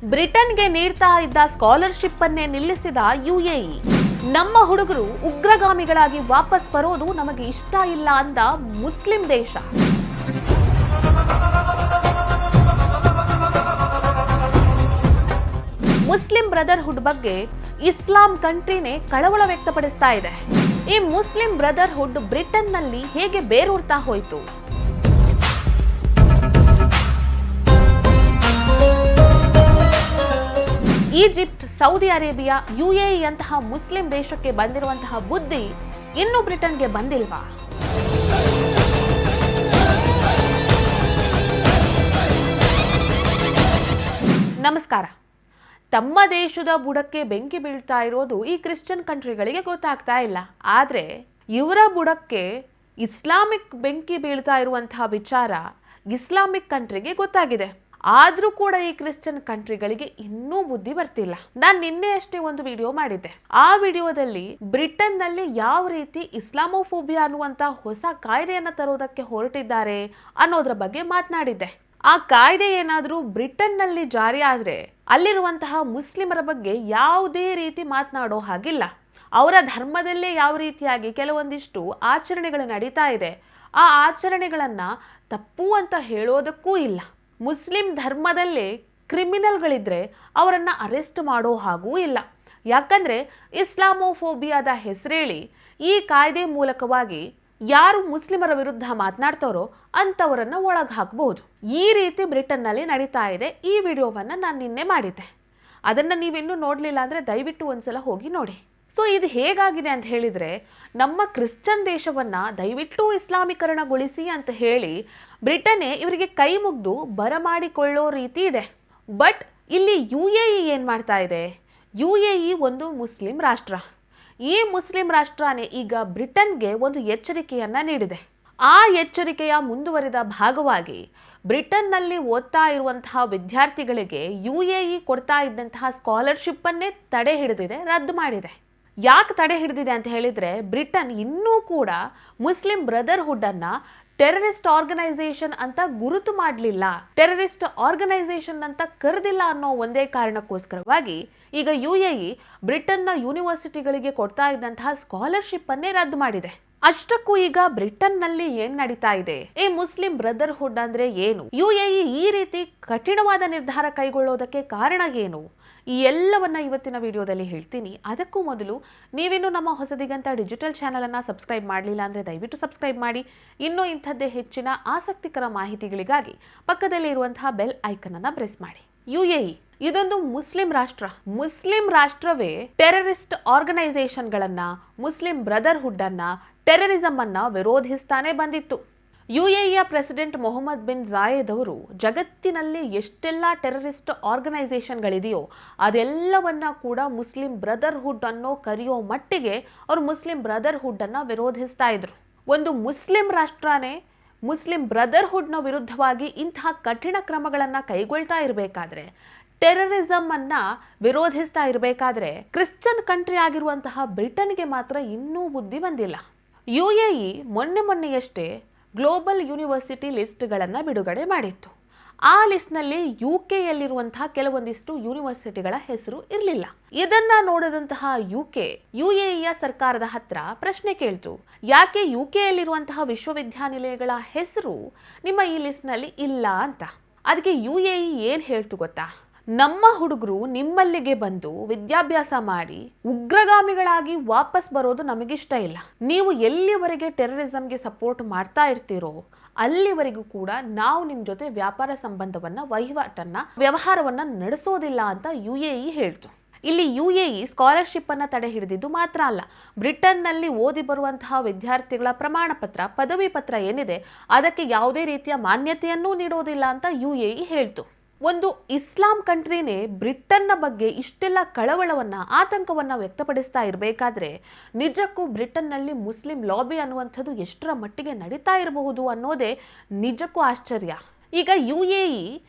ಬ್ರಿಟನ್ಗೆ ನೀಡ್ತಾ ಇದ್ದ ಸ್ಕಾಲರ್ಶಿಪ್ ಅನ್ನೇ ನಿಲ್ಲಿಸಿದ ಯುಎಇ. ನಮ್ಮ ಹುಡುಗರು ಉಗ್ರಗಾಮಿಗಳಾಗಿ ವಾಪಸ್ ಬರೋದು ನಮಗೆ ಇಷ್ಟ ಇಲ್ಲ ಅಂದ ಮುಸ್ಲಿಂ ದೇಶ. ಮುಸ್ಲಿಂ ಬ್ರದರ್ಹುಡ್ ಬಗ್ಗೆ ಇಸ್ಲಾಂ ಕಂಟ್ರಿನೇ ಕಳವಳ ವ್ಯಕ್ತಪಡಿಸ್ತಾ ಇದೆ. ಈ ಮುಸ್ಲಿಂ ಬ್ರದರ್ಹುಡ್ ಬ್ರಿಟನ್ನಲ್ಲಿ ಹೇಗೆ ಬೇರೂರ್ತಾ ಹೋಯಿತು? ಈಜಿಪ್ಟ್, ಸೌದಿ ಅರೇಬಿಯಾ, ಯುಎಇ ಅಂತಹ ಮುಸ್ಲಿಂ ದೇಶಕ್ಕೆ ಬಂದಿರುವಂತಹ ಬುದ್ಧಿ ಇನ್ನೂ ಬ್ರಿಟನ್ಗೆ ಬಂದಿಲ್ವಾ? ನಮಸ್ಕಾರ. ತಮ್ಮ ದೇಶದ ಬುಡಕ್ಕೆ ಬೆಂಕಿ ಬೀಳ್ತಾ ಇರೋದು ಈ ಕ್ರಿಶ್ಚಿಯನ್ ಕಂಟ್ರಿಗಳಿಗೆ ಗೊತ್ತಾಗ್ತಾ ಇಲ್ಲ. ಆದ್ರೆ ಇವರ ಬುಡಕ್ಕೆ ಇಸ್ಲಾಮಿಕ್ ಬೆಂಕಿ ಬೀಳ್ತಾ ಇರುವಂತಹ ವಿಚಾರ ಇಸ್ಲಾಮಿಕ್ ಕಂಟ್ರಿಗೆ ಗೊತ್ತಾಗಿದೆ. ಆದ್ರೂ ಕೂಡ ಈ ಕ್ರಿಶ್ಚಿಯನ್ ಕಂಟ್ರಿಗಳಿಗೆ ಇನ್ನೂ ಬುದ್ಧಿ ಬರ್ತಿಲ್ಲ. ನಾನು ನಿನ್ನೆ ಅಷ್ಟೇ ಒಂದು ವಿಡಿಯೋ ಮಾಡಿದ್ದೆ. ಆ ವಿಡಿಯೋದಲ್ಲಿ ಬ್ರಿಟನ್ ನಲ್ಲಿ ಯಾವ ರೀತಿ ಇಸ್ಲಾಮೋಫೋಬಿಯಾ ಅನ್ನುವಂತ ಹೊಸ ಕಾಯ್ದೆಯನ್ನ ತರೋದಕ್ಕೆ ಹೊರಟಿದ್ದಾರೆ ಅನ್ನೋದ್ರ ಬಗ್ಗೆ ಮಾತನಾಡಿದ್ದೆ. ಆ ಕಾಯ್ದೆ ಏನಾದ್ರೂ ಬ್ರಿಟನ್ ನಲ್ಲಿ ಜಾರಿ ಆದ್ರೆ ಅಲ್ಲಿರುವಂತಹ ಮುಸ್ಲಿಮರ ಬಗ್ಗೆ ಯಾವುದೇ ರೀತಿ ಮಾತನಾಡೋ ಹಾಗಿಲ್ಲ. ಅವರ ಧರ್ಮದಲ್ಲೇ ಯಾವ ರೀತಿಯಾಗಿ ಕೆಲವೊಂದಿಷ್ಟು ಆಚರಣೆಗಳು ನಡೀತಾ ಇದೆ, ಆ ಆಚರಣೆಗಳನ್ನ ತಪ್ಪು ಅಂತ ಹೇಳೋದಕ್ಕೂ ಇಲ್ಲ. ಮುಸ್ಲಿಂ ಧರ್ಮದಲ್ಲೇ ಕ್ರಿಮಿನಲ್ಗಳಿದ್ರೆ ಅವರನ್ನ ಅರೆಸ್ಟ್ ಮಾಡೋ ಹಾಗೂ ಇಲ್ಲ. ಯಾಕಂದ್ರೆ ಇಸ್ಲಾಮೋಫೋಬಿಯಾದ ಹೆಸರೇಳಿ ಈ ಕಾಯ್ದೆ ಮೂಲಕವಾಗಿ ಯಾರು ಮುಸ್ಲಿಮರ ವಿರುದ್ಧ ಮಾತನಾಡ್ತಾರೋ ಅಂತವರನ್ನ ಒಳಗೆ ಹಾಕಬಹುದು. ಈ ರೀತಿ ಬ್ರಿಟನ್ನಲ್ಲಿ ನಡೀತಾ ಇದೆ. ಈ ವಿಡಿಯೋವನ್ನ ನಾನು ನಿನ್ನೆ ಮಾಡಿದ್ದೆ. ಅದನ್ನ ನೀವಿನ್ನೂ ನೋಡ್ಲಿಲ್ಲ ಅಂದ್ರೆ ದಯವಿಟ್ಟು ಒಂದ್ಸಲ ಹೋಗಿ ನೋಡಿ. ಸೊ ಇದು ಹೇಗಾಗಿದೆ ಅಂತ ಹೇಳಿದ್ರೆ, ನಮ್ಮ ಕ್ರಿಶ್ಚಿಯನ್ ದೇಶವನ್ನ ದಯವಿಟ್ಟು ಇಸ್ಲಾಮೀಕರಣಗೊಳಿಸಿ ಅಂತ ಹೇಳಿ ಬ್ರಿಟನ್ನೇ ಇವರಿಗೆ ಕೈ ಮುಗ್ದು ಬರಮಾಡಿಕೊಳ್ಳೋ ರೀತಿ ಇದೆ. ಬಟ್ ಇಲ್ಲಿ ಯುಎಇ ಏನ್ ಮಾಡ್ತಾ ಇದೆ? ಯುಎಇ ಒಂದು ಮುಸ್ಲಿಂ ರಾಷ್ಟ್ರ. ಈ ಮುಸ್ಲಿಂ ರಾಷ್ಟ್ರನೇ ಈಗ ಬ್ರಿಟನ್ಗೆ ಒಂದು ಎಚ್ಚರಿಕೆಯನ್ನ ನೀಡಿದೆ. ಆ ಎಚ್ಚರಿಕೆಯ ಮುಂದುವರಿದ ಭಾಗವಾಗಿ ಬ್ರಿಟನ್ನಲ್ಲಿ ಓದ್ತಾ ಇರುವಂತಹ ವಿದ್ಯಾರ್ಥಿಗಳಿಗೆ ಯುಎಇ ಕೊಡ್ತಾ ಇದ್ದಂತಹ ಸ್ಕಾಲರ್ಶಿಪ್ ಅನ್ನೇ ತಡೆ ಹಿಡಿದಿದೆ, ರದ್ದು ಮಾಡಿದೆ. ಯಾಕೆ ತಡೆ ಹಿಡಿದಿದೆ ಅಂತ ಹೇಳಿದ್ರೆ, ಬ್ರಿಟನ್ ಇನ್ನೂ ಕೂಡ ಮುಸ್ಲಿಂ ಬ್ರದರ್ಹುಡ್ ಅನ್ನ ಟೆರರಿಸ್ಟ್ ಆರ್ಗನೈಸೇಷನ್ ಅಂತ ಗುರುತು ಮಾಡಲಿಲ್ಲ, ಟೆರರಿಸ್ಟ್ ಆರ್ಗನೈಸೇಷನ್ ಅಂತ ಕರೆದಿಲ್ಲ ಅನ್ನೋ ಒಂದೇ ಕಾರಣಕ್ಕೋಸ್ಕರವಾಗಿ ಈಗ ಯುಎಇ ಬ್ರಿಟನ್ನ ಯೂನಿವರ್ಸಿಟಿಗಳಿಗೆ ಕೊಡ್ತಾ ಇದ್ದಂತಹ ಸ್ಕಾಲರ್ಶಿಪ್ ಅನ್ನೇ ರದ್ದು ಮಾಡಿದೆ. ಅಷ್ಟಕ್ಕೂ ಈಗ ಬ್ರಿಟನ್ ನಲ್ಲಿ ಏನ್ ನಡೀತಾ ಇದೆ? ಈ ಮುಸ್ಲಿಂ ಬ್ರದರ್ಹುಡ್ ಅಂದ್ರೆ ಏನು? ಯುಎಇ ಈ ರೀತಿ ಕಠಿಣವಾದ ನಿರ್ಧಾರ ಕೈಗೊಳ್ಳೋದಕ್ಕೆ ಕಾರಣ ಏನು? ಈ ಎಲ್ಲವನ್ನ ಇವತ್ತಿನ ವಿಡಿಯೋದಲ್ಲಿ ಹೇಳ್ತೀನಿ. ಅದಕ್ಕೂ ಮೊದಲು ನೀವಿನ್ನೂ ನಮ್ಮ ಹೊಸದಿಗಂತ ಡಿಜಿಟಲ್ ಚಾನೆಲ್ ಅನ್ನ ಸಬ್ಸ್ಕ್ರೈಬ್ ಮಾಡಲಿಲ್ಲ ಅಂದ್ರೆ ದಯವಿಟ್ಟು ಸಬ್ಸ್ಕ್ರೈಬ್ ಮಾಡಿ. ಇನ್ನೂ ಇಂಥದ್ದೇ ಹೆಚ್ಚಿನ ಆಸಕ್ತಿಕರ ಮಾಹಿತಿಗಳಿಗಾಗಿ ಪಕ್ಕದಲ್ಲಿ ಇರುವಂತಹ ಬೆಲ್ ಐಕನ್ ಅನ್ನ ಪ್ರೆಸ್ ಮಾಡಿ. ಯುಎಇ ಇದೊಂದು ಮುಸ್ಲಿಂ ರಾಷ್ಟ್ರ. ಮುಸ್ಲಿಂ ರಾಷ್ಟ್ರವೇ ಟೆರರಿಸ್ಟ್ ಆರ್ಗನೈಸೇಷನ್ಗಳನ್ನ, ಮುಸ್ಲಿಂ ಬ್ರದರ್ಹುಡ್ ಅನ್ನ, ಟೆರರಿಸಂ ಅನ್ನ ವಿರೋಧಿಸ್ತಾನೆ ಬಂದಿತ್ತು. ಯುಎಇಯ ಪ್ರೆಸಿಡೆಂಟ್ ಮೊಹಮ್ಮದ್ ಬಿನ್ ಜಾಯೆದ್ ಅವರು ಜಗತ್ತಿನಲ್ಲಿ ಎಷ್ಟೆಲ್ಲ ಟೆರರಿಸ್ಟ್ ಆರ್ಗನೈಸೇಷನ್ಗಳಿದೆಯೋ ಅದೆಲ್ಲವನ್ನ ಕೂಡ ಮುಸ್ಲಿಂ ಬ್ರದರ್ಹುಡ್ ಅನ್ನೋ ಕರೆಯೋ ಮಟ್ಟಿಗೆ ಅವರು ಮುಸ್ಲಿಂ ಬ್ರದರ್ಹುಡ್ ಅನ್ನ ವಿರೋಧಿಸ್ತಾ ಇದ್ರು. ಒಂದು ಮುಸ್ಲಿಂ ರಾಷ್ಟ್ರನೇ ಮುಸ್ಲಿಂ ಬ್ರದರ್ಹುಡ್ನ ವಿರುದ್ಧವಾಗಿ ಇಂತಹ ಕಠಿಣ ಕ್ರಮಗಳನ್ನ ಕೈಗೊಳ್ತಾ ಇರಬೇಕಾದ್ರೆ, ಟೆರರಿಸಂ ಅನ್ನ ವಿರೋಧಿಸ್ತಾ ಇರಬೇಕಾದ್ರೆ, ಕ್ರಿಶ್ಚಿಯನ್ ಕಂಟ್ರಿ ಆಗಿರುವಂತಹ ಬ್ರಿಟನ್ಗೆ ಮಾತ್ರ ಇನ್ನೂ ಬುದ್ಧಿ ಬಂದಿಲ್ಲ. ಯುಎಇ ಮೊನ್ನೆಯಷ್ಟೇ ಗ್ಲೋಬಲ್ ಯೂನಿವರ್ಸಿಟಿ ಲಿಸ್ಟ್ಗಳನ್ನು ಬಿಡುಗಡೆ ಮಾಡಿತ್ತು. ಆ ಲಿಸ್ಟ್ನಲ್ಲಿ ಯುಕೆಯಲ್ಲಿರುವಂತಹ ಕೆಲವೊಂದಿಷ್ಟು ಯೂನಿವರ್ಸಿಟಿಗಳ ಹೆಸರು ಇರಲಿಲ್ಲ. ಇದನ್ನ ನೋಡಿದಂತಹ ಯುಎಇಯ ಸರ್ಕಾರದ ಹತ್ರ ಪ್ರಶ್ನೆ ಕೇಳ್ತು, ಯಾಕೆ ಯುಕೆಯಲ್ಲಿರುವಂತಹ ವಿಶ್ವವಿದ್ಯಾನಿಲಯಗಳ ಹೆಸರು ನಿಮ್ಮ ಈ ಲಿಸ್ಟ್ನಲ್ಲಿ ಇಲ್ಲ ಅಂತ. ಅದಕ್ಕೆ ಯುಎಇ ಏನ್ ಹೇಳ್ತು ಗೊತ್ತಾ? ನಮ್ಮ ಹುಡುಗರು ನಿಮ್ಮಲ್ಲಿಗೆ ಬಂದು ವಿದ್ಯಾಭ್ಯಾಸ ಮಾಡಿ ಉಗ್ರಗಾಮಿಗಳಾಗಿ ವಾಪಸ್ ಬರೋದು ನಮಗಿಷ್ಟ ಇಲ್ಲ. ನೀವು ಎಲ್ಲಿವರೆಗೆ ಟೆರರಿಸಂಗೆ ಸಪೋರ್ಟ್ ಮಾಡ್ತಾ ಇರ್ತೀರೋ ಅಲ್ಲಿವರೆಗೂ ಕೂಡ ನಾವು ನಿಮ್ ಜೊತೆ ವ್ಯಾಪಾರ ಸಂಬಂಧವನ್ನ, ವ್ಯವಹಾರವನ್ನ ನಡೆಸೋದಿಲ್ಲ ಅಂತ ಯುಎಇ ಹೇಳ್ತು. ಇಲ್ಲಿ ಯುಎಇ ಸ್ಕಾಲರ್ಶಿಪ್ ಅನ್ನ ತಡೆ ಹಿಡಿದಿದ್ದು ಮಾತ್ರ ಅಲ್ಲ, ಬ್ರಿಟನ್ ನಲ್ಲಿ ಓದಿ ಬರುವಂತಹ ವಿದ್ಯಾರ್ಥಿಗಳ ಪ್ರಮಾಣ ಪತ್ರ, ಪದವಿ ಪತ್ರ ಏನಿದೆ ಅದಕ್ಕೆ ಯಾವುದೇ ರೀತಿಯ ಮಾನ್ಯತೆಯನ್ನೂ ನೀಡೋದಿಲ್ಲ ಅಂತ ಯುಎಇ ಹೇಳ್ತು. ಒಂದು ಇಸ್ಲಾಂ ಕಂಟ್ರಿನೇ ಬ್ರಿಟನ್ನ ಬಗ್ಗೆ ಇಷ್ಟೆಲ್ಲ ಕಳವಳವನ್ನ, ಆತಂಕವನ್ನ ವ್ಯಕ್ತಪಡಿಸ್ತಾ ಇರಬೇಕಾದ್ರೆ ನಿಜಕ್ಕೂ ಬ್ರಿಟನ್ನಲ್ಲಿ ಮುಸ್ಲಿಂ ಲಾಬಿ ಅನ್ನುವಂಥದ್ದು ಎಷ್ಟರ ಮಟ್ಟಿಗೆ ನಡೀತಾ ಇರಬಹುದು ಅನ್ನೋದೇ ನಿಜಕ್ಕೂ ಆಶ್ಚರ್ಯ. ಈಗ ಯುಎಇ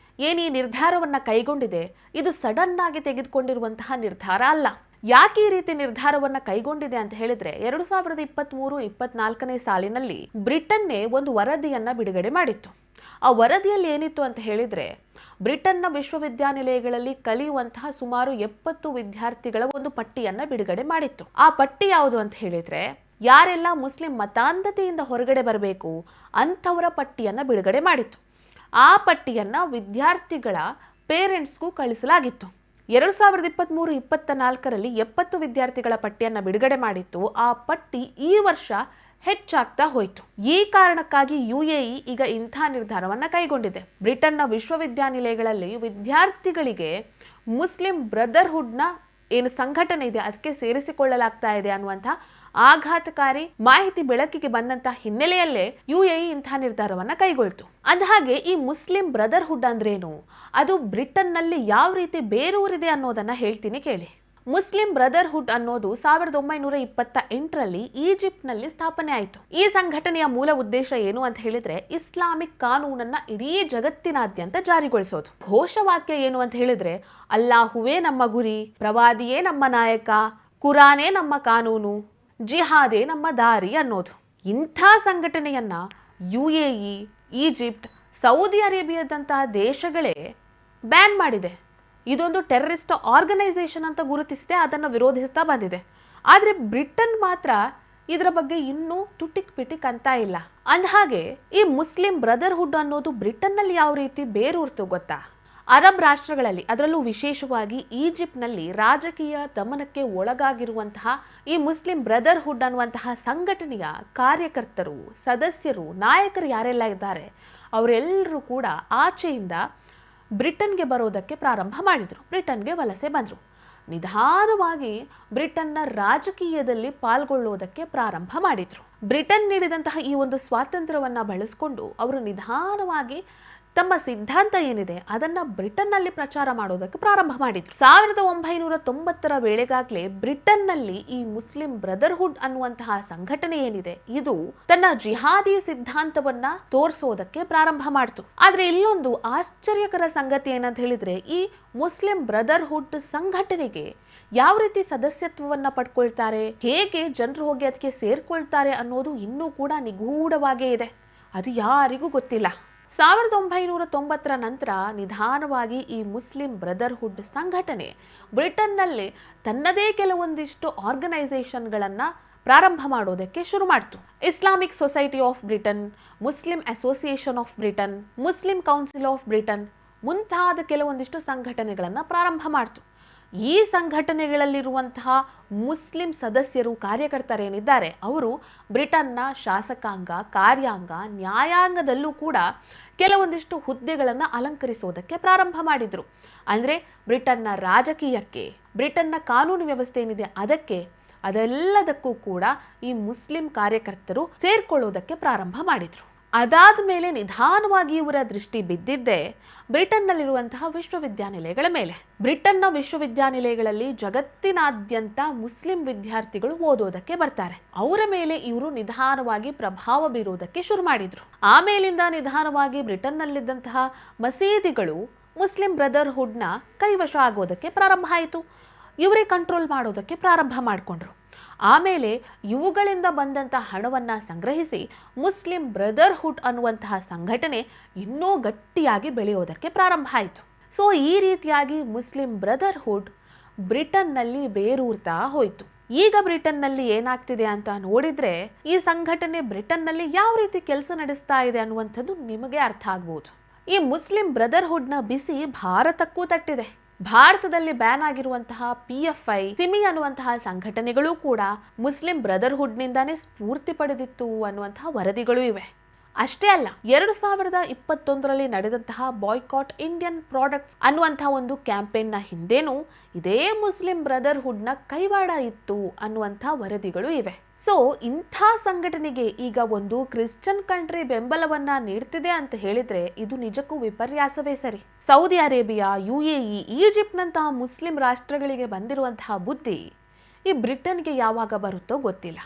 ಏನು ಈ ನಿರ್ಧಾರವನ್ನ ಕೈಗೊಂಡಿದೆ, ಇದು ಸಡನ್ ಆಗಿ ತೆಗೆದುಕೊಂಡಿರುವಂತಹ ನಿರ್ಧಾರ ಅಲ್ಲ. ಯಾಕೆ ಈ ರೀತಿ ನಿರ್ಧಾರವನ್ನ ಕೈಗೊಂಡಿದೆ ಅಂತ ಹೇಳಿದ್ರೆ, 2023-24ನೇ ಸಾಲಿನಲ್ಲಿ ಬ್ರಿಟನ್ನೇ ಒಂದು ವರದಿಯನ್ನ ಬಿಡುಗಡೆ ಮಾಡಿತ್ತು. ಆ ವರದಿಯಲ್ಲಿ ಏನಿತ್ತು ಅಂತ ಹೇಳಿದ್ರೆ, ಬ್ರಿಟನ್ನ ವಿಶ್ವವಿದ್ಯಾನಿಲಯಗಳಲ್ಲಿ ಕಲಿಯುವಂತಹ ಸುಮಾರು 70 ವಿದ್ಯಾರ್ಥಿಗಳ ಒಂದು ಪಟ್ಟಿಯನ್ನ ಬಿಡುಗಡೆ ಮಾಡಿತ್ತು. ಆ ಪಟ್ಟಿ ಯಾವುದು ಅಂತ ಹೇಳಿದ್ರೆ, ಯಾರೆಲ್ಲ ಮುಸ್ಲಿಂ ಮತಾಂಧತೆಯಿಂದ ಹೊರಗಡೆ ಬರಬೇಕು ಅಂಥವರ ಪಟ್ಟಿಯನ್ನ ಬಿಡುಗಡೆ ಮಾಡಿತ್ತು. ಆ ಪಟ್ಟಿಯನ್ನ ವಿದ್ಯಾರ್ಥಿಗಳ ಪೇರೆಂಟ್ಸ್ಗೂ ಕಳಿಸಲಾಗಿತ್ತು. 2023-24ರಲ್ಲಿ 70 ವಿದ್ಯಾರ್ಥಿಗಳ ಪಟ್ಟಿಯನ್ನ ಬಿಡುಗಡೆ ಮಾಡಿತ್ತು. ಆ ಪಟ್ಟಿ ಈ ವರ್ಷ ಹೆಚ್ಚಾಗ್ತಾ ಹೋಯಿತು. ಈ ಕಾರಣಕ್ಕಾಗಿ UAE ಈಗ ಇಂಥ ನಿರ್ಧಾರವನ್ನ ಕೈಗೊಂಡಿದೆ. ಬ್ರಿಟನ್ನ ವಿಶ್ವವಿದ್ಯಾನಿಲಯಗಳಲ್ಲಿ ವಿದ್ಯಾರ್ಥಿಗಳಿಗೆ ಮುಸ್ಲಿಂ ಬ್ರದರ್ಹುಡ್ನ ಏನು ಸಂಘಟನೆ ಇದೆ ಅದಕ್ಕೆ ಸೇರಿಸಿಕೊಳ್ಳಲಾಗ್ತಾ ಇದೆ ಅನ್ನುವಂಥ ಆಘಾತಕಾರಿ ಮಾಹಿತಿ ಬೆಳಕಿಗೆ ಬಂದಂತ ಹಿನ್ನೆಲೆಯಲ್ಲೇ UAE ಇಂತಹ ನಿರ್ಧಾರವನ್ನ ಕೈಗೊಳ್ತು. ಅಂದಹಾಗೆ ಈ ಮುಸ್ಲಿಂ ಬ್ರದರ್ಹುಡ್ ಅಂದ್ರೇನು, ಅದು ಬ್ರಿಟನ್ನಲ್ಲಿ ಯಾವ ರೀತಿ ಬೇರೂರಿದೆ ಅನ್ನೋದನ್ನ ಹೇಳ್ತೀನಿ ಕೇಳಿ. ಮುಸ್ಲಿಂ ಬ್ರದರ್ಹುಡ್ ಅನ್ನೋದು 1928ರಲ್ಲಿ ಈಜಿಪ್ಟ್ನಲ್ಲಿ ಸ್ಥಾಪನೆ ಆಯಿತು. ಈ ಸಂಘಟನೆಯ ಮೂಲ ಉದ್ದೇಶ ಏನು ಅಂತ ಹೇಳಿದ್ರೆ, ಇಸ್ಲಾಮಿಕ್ ಕಾನೂನನ್ನ ಇಡೀ ಜಗತ್ತಿನಾದ್ಯಂತ ಜಾರಿಗೊಳಿಸೋದು. ಘೋಷವಾಕ್ಯ ಏನು ಅಂತ ಹೇಳಿದ್ರೆ, ಅಲ್ಲಾಹುವೇ ನಮ್ಮ ಗುರಿ, ಪ್ರವಾದಿಯೇ ನಮ್ಮ ನಾಯಕ, ಕುರಾನೇ ನಮ್ಮ ಕಾನೂನು, ಜಿಹಾದೇ ನಮ್ಮ ದಾರಿ ಅನ್ನೋದು. ಇಂಥ ಸಂಘಟನೆಯನ್ನ UAE, ಈಜಿಪ್ಟ್, ಸೌದಿ ಅರೇಬಿಯಾದಂತಹ ದೇಶಗಳೇ ಬ್ಯಾನ್ ಮಾಡಿದೆ. ಇದೊಂದು ಟೆರರಿಸ್ಟ್ ಆರ್ಗನೈಸೇಷನ್ ಅಂತ ಗುರುತಿಸಿದೆ, ಅದನ್ನು ವಿರೋಧಿಸ್ತಾ ಬಂದಿದೆ. ಆದರೆ ಬ್ರಿಟನ್ ಮಾತ್ರ ಇದರ ಬಗ್ಗೆ ಇನ್ನೂ ತುಟಿಕ್ ಪಿಟಿಕ್ ಅಂತ ಇಲ್ಲ. ಅಂದಹಾಗೆ ಈ ಮುಸ್ಲಿಂ ಬ್ರದರ್ಹುಡ್ ಅನ್ನೋದು ಬ್ರಿಟನ್ನಲ್ಲಿ ಯಾವ ರೀತಿ ಬೇರೂರ್ತು ಗೊತ್ತಾ? ಅರಬ್ ರಾಷ್ಟ್ರಗಳಲ್ಲಿ, ಅದರಲ್ಲೂ ವಿಶೇಷವಾಗಿ ಈಜಿಪ್ಟ್ನಲ್ಲಿ ರಾಜಕೀಯ ದಮನಕ್ಕೆ ಒಳಗಾಗಿರುವಂತಹ ಈ ಮುಸ್ಲಿಂ ಬ್ರದರ್ಹುಡ್ ಅನ್ನುವಂತಹ ಸಂಘಟನೆಯ ಕಾರ್ಯಕರ್ತರು, ಸದಸ್ಯರು, ನಾಯಕರು ಯಾರೆಲ್ಲ ಇದ್ದಾರೆ ಅವರೆಲ್ಲರೂ ಕೂಡ ಆಚೆಯಿಂದ ಬ್ರಿಟನ್ಗೆ ಬರೋದಕ್ಕೆ ಪ್ರಾರಂಭ ಮಾಡಿದರು. ಬ್ರಿಟನ್ಗೆ ವಲಸೆ ಬಂದರು. ನಿಧಾನವಾಗಿ ಬ್ರಿಟನ್ನ ರಾಜಕೀಯದಲ್ಲಿ ಪಾಲ್ಗೊಳ್ಳುವುದಕ್ಕೆ ಪ್ರಾರಂಭ ಮಾಡಿದರು. ಬ್ರಿಟನ್ ನೀಡಿದಂತಹ ಈ ಒಂದು ಸ್ವಾತಂತ್ರ್ಯವನ್ನ ಬಳಸಿಕೊಂಡು ಅವರು ನಿಧಾನವಾಗಿ ತಮ್ಮ ಸಿದ್ಧಾಂತ ಏನಿದೆ ಅದನ್ನ ಬ್ರಿಟನ್ನಲ್ಲಿ ಪ್ರಚಾರ ಮಾಡೋದಕ್ಕೆ ಪ್ರಾರಂಭ ಮಾಡಿದ್ರು. 1990ರ ವೇಳೆಗಾಗಲೇ ಬ್ರಿಟನ್ನಲ್ಲಿ ಈ ಮುಸ್ಲಿಂ ಬ್ರದರ್ಹುಡ್ ಅನ್ನುವಂತಹ ಸಂಘಟನೆ ಏನಿದೆ ಇದು ತನ್ನ ಜಿಹಾದಿ ಸಿದ್ಧಾಂತವನ್ನ ತೋರಿಸೋದಕ್ಕೆ ಪ್ರಾರಂಭ ಮಾಡಿತು. ಆದ್ರೆ ಇಲ್ಲೊಂದು ಆಶ್ಚರ್ಯಕರ ಸಂಗತಿ ಏನಂತ ಹೇಳಿದ್ರೆ, ಈ ಮುಸ್ಲಿಂ ಬ್ರದರ್ಹುಡ್ ಸಂಘಟನೆಗೆ ಯಾವ ರೀತಿ ಸದಸ್ಯತ್ವವನ್ನ ಪಡ್ಕೊಳ್ತಾರೆ, ಹೇಗೆ ಜನರು ಹೋಗಿ ಅದಕ್ಕೆ ಸೇರ್ಕೊಳ್ತಾರೆ ಅನ್ನೋದು ಇನ್ನೂ ಕೂಡ ನಿಗೂಢವಾಗೇ ಇದೆ. ಅದು ಯಾರಿಗೂ ಗೊತ್ತಿಲ್ಲ. 1990ರ ನಂತರ ನಿಧಾನವಾಗಿ ಈ ಮುಸ್ಲಿಂ ಬ್ರದರ್ಹುಡ್ ಸಂಘಟನೆ ಬ್ರಿಟನ್ನಲ್ಲಿ ತನ್ನದೇ ಕೆಲವೊಂದಿಷ್ಟು ಆರ್ಗನೈಸೇಷನ್ಗಳನ್ನು ಪ್ರಾರಂಭ ಮಾಡೋದಕ್ಕೆ ಶುರು ಮಾಡಿತು. Islamic society of Britain, Muslim association of Britain, Muslim council of Britain ಮುಂತಾದ ಕೆಲವೊಂದಿಷ್ಟು ಸಂಘಟನೆಗಳನ್ನು ಪ್ರಾರಂಭ ಮಾಡಿತು. ಈ ಸಂಘಟನೆಗಳಲ್ಲಿರುವಂತಹ ಮುಸ್ಲಿಂ ಸದಸ್ಯರು, ಕಾರ್ಯಕರ್ತರೇನಿದ್ದಾರೆ ಅವರು ಬ್ರಿಟನ್ನ ಶಾಸಕಾಂಗ, ಕಾರ್ಯಾಂಗ, ನ್ಯಾಯಾಂಗದಲ್ಲೂ ಕೂಡ ಕೆಲವೊಂದಿಷ್ಟು ಹುದ್ದೆಗಳನ್ನು ಅಲಂಕರಿಸೋದಕ್ಕೆ ಪ್ರಾರಂಭ ಮಾಡಿದರು. ಅಂದರೆ ಬ್ರಿಟನ್ನ ರಾಜಕೀಯಕ್ಕೆ, ಬ್ರಿಟನ್ನ ಕಾನೂನು ವ್ಯವಸ್ಥೆ ಏನಿದೆ ಅದಕ್ಕೆ, ಅದೆಲ್ಲದಕ್ಕೂ ಕೂಡ ಈ ಮುಸ್ಲಿಂ ಕಾರ್ಯಕರ್ತರು ಸೇರ್ಕೊಳ್ಳೋದಕ್ಕೆ ಪ್ರಾರಂಭ ಮಾಡಿದರು. ಅದಾದ ಮೇಲೆ ನಿಧಾನವಾಗಿ ಇವರ ದೃಷ್ಟಿ ಬಿದ್ದಿದ್ದೇ ಬ್ರಿಟನ್ನಲ್ಲಿರುವಂತಹ ವಿಶ್ವವಿದ್ಯಾನಿಲಯಗಳ ಮೇಲೆ. ಬ್ರಿಟನ್ನ ವಿಶ್ವವಿದ್ಯಾನಿಲಯಗಳಲ್ಲಿ ಜಗತ್ತಿನಾದ್ಯಂತ ಮುಸ್ಲಿಂ ವಿದ್ಯಾರ್ಥಿಗಳು ಓದೋದಕ್ಕೆ ಬರ್ತಾರೆ. ಅವರ ಮೇಲೆ ಇವರು ನಿಧಾನವಾಗಿ ಪ್ರಭಾವ ಬೀರೋದಕ್ಕೆ ಶುರು ಮಾಡಿದ್ರು. ಆಮೇಲಿಂದ ನಿಧಾನವಾಗಿ ಬ್ರಿಟನ್ನಲ್ಲಿದ್ದಂತಹ ಮಸೀದಿಗಳು ಮುಸ್ಲಿಂ ಬ್ರದರ್ಹುಡ್ನ ಕೈವಶ ಆಗೋದಕ್ಕೆ ಪ್ರಾರಂಭ ಆಯಿತು. ಇವರೇ ಕಂಟ್ರೋಲ್ ಮಾಡೋದಕ್ಕೆ ಪ್ರಾರಂಭ ಮಾಡಿಕೊಂಡ್ರು. ಆಮೇಲೆ ಇವುಗಳಿಂದ ಬಂದಂತಹ ಹಣವನ್ನು ಸಂಗ್ರಹಿಸಿ ಮುಸ್ಲಿಂ ಬ್ರದರ್ಹುಡ್ ಅನ್ನುವಂತಹ ಸಂಘಟನೆ ಇನ್ನೂ ಗಟ್ಟಿಯಾಗಿ ಬೆಳೆಯೋದಕ್ಕೆ ಪ್ರಾರಂಭ ಆಯಿತು. ಸೊ ಈ ರೀತಿಯಾಗಿ ಮುಸ್ಲಿಂ ಬ್ರದರ್ಹುಡ್ ಬ್ರಿಟನ್ನಲ್ಲಿ ಬೇರೂರ್ತಾ ಹೋಯಿತು. ಈಗ ಬ್ರಿಟನ್ನಲ್ಲಿ ಏನಾಗ್ತಿದೆ ಅಂತ ನೋಡಿದ್ರೆ, ಈ ಸಂಘಟನೆ ಬ್ರಿಟನ್ನಲ್ಲಿ ಯಾವ ರೀತಿ ಕೆಲಸ ನಡೆಸ್ತಾ ಇದೆ ಅನ್ನುವಂಥದ್ದು ನಿಮಗೆ ಅರ್ಥ ಆಗ್ಬೋದು. ಈ ಮುಸ್ಲಿಂ ಬ್ರದರ್ಹುಡ್ನ ಬಿಸಿ ಭಾರತಕ್ಕೂ ತಟ್ಟಿದೆ. ಭಾರತದಲ್ಲಿ ಬ್ಯಾನ್ ಆಗಿರುವಂತಹ PFI, ಸಿಮಿ ಅನ್ನುವಂತಹ ಸಂಘಟನೆಗಳು ಕೂಡ ಮುಸ್ಲಿಂ ಬ್ರದರ್ಹುಡ್ನಿಂದಾನೇ ಸ್ಫೂರ್ತಿ ಪಡೆದಿತ್ತು ಅನ್ನುವಂತಹ ವರದಿಗಳು ಇವೆ. ಅಷ್ಟೇ ಅಲ್ಲ, 2021ರಲ್ಲಿ ನಡೆದಂತಹ ಬಾಯ್ಕಾಟ್ ಇಂಡಿಯನ್ ಪ್ರಾಡಕ್ಟ್ಸ್ ಅನ್ನುವಂತಹ ಒಂದು ಕ್ಯಾಂಪೇನ್ನ ಹಿಂದೆನೂ ಇದೇ ಮುಸ್ಲಿಂ ಬ್ರದರ್ಹುಡ್ನ ಕೈವಾಡ ಇತ್ತು ಅನ್ನುವಂತಹ ವರದಿಗಳು ಇವೆ. ಸೊ ಇಂಥ ಸಂಘಟನೆಗೆ ಈಗ ಒಂದು ಕ್ರಿಶ್ಚಿಯನ್ ಕಂಟ್ರಿ ಬೆಂಬಲವನ್ನ ನೀಡ್ತಿದೆ ಅಂತ ಹೇಳಿದ್ರೆ ಇದು ನಿಜಕ್ಕೂ ವಿಪರ್ಯಾಸವೇ ಸರಿ. ಸೌದಿ ಅರೇಬಿಯಾ, UAE, ಈಜಿಪ್ಟ್ನಂತಹ ಮುಸ್ಲಿಂ ರಾಷ್ಟ್ರಗಳಿಗೆ ಬಂದಿರುವಂತಹ ಬುದ್ಧಿ ಈ ಬ್ರಿಟನ್ಗೆ ಯಾವಾಗ ಬರುತ್ತೋ ಗೊತ್ತಿಲ್ಲ.